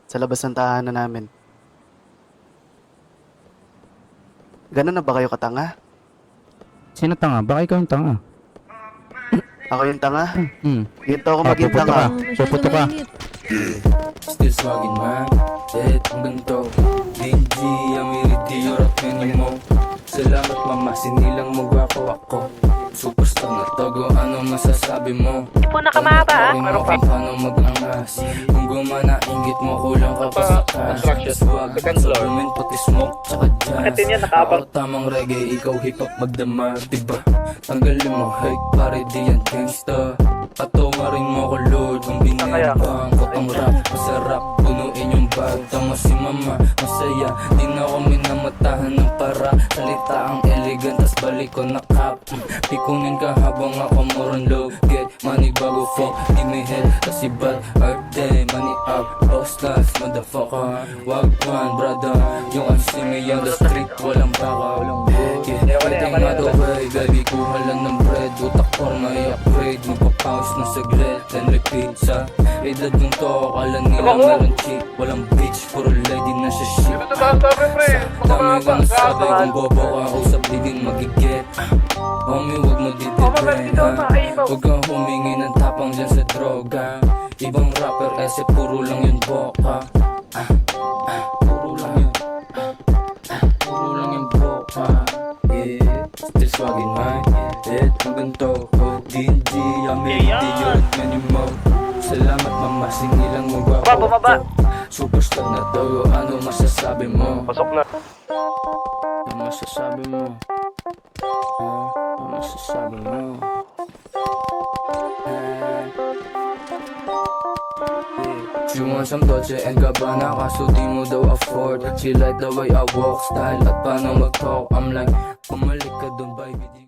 sa labas ng tahanan namin. Ganun na ba kayo katanga? Sino tanga? Baka ikaw yung tanga. Ako yung tanga? Dito ako Ah, maging puputo tanga. ka. Puputo ka. Still swaggin man, kahit ang ganito DNG, ang iridiyor at minimo. Salamat mama, sinilang mo gwapo ako. Superstar na togo, ano masasabi mo? Di po nakamahaba Meron pa paano mag-angas. Kung gumana, ingit mo, kulang ka pa sa cash. Swag, supplement, pati smoke, tsaka jazz. Ako tamang reggae, ikaw hip-hop magdamag, diba? Tanggalin mo hate, pare di yan gangsta. Patawarin mo ko Lord, kung binibang kotong rap, masarap, punuin yung bag. Tama si mama, masaya, di na ako minamatahan ng para. Salita ang elegant, tas balik ko na cap. Pikunin ka habang ako moron low. Get money bago fuck, di may head, kasi bad art day. Money up, boss class, motherfucker. Wag man, brother, yung MC me on the street, walang baka. Yeah, getting out of way, baby, kuha lang ng bread. Utak or may upgrade, magpa-pause na saglit, then repeat sa edad ng to, akala nila meron chick. Walang bitch, puro lady na siya shit. Dami kang nasabi, kung bobo ka, usap di din magiget. Homie, wag mo dititrain, ha? Huwag kang humingi ng tapang dyan sa droga. Ibang rapper, ese puro lang yun boka. Puro lang yun, puro lang yung boka. Yeah, still swaggin man, yeah, ang ganito. DNG, ang iridiyor at minimo. Salamat mama, sinilang mo gwapo ako. Superstar na to, ano masasabi mo? Pasok na. Ano masasabi mo? Ano masasabi mo? She wants some Dolce and Gabbana, kaso di mo daw afford. She like the way I walk, style at paano mag-talk. I'm like, pumalik ka dun baby.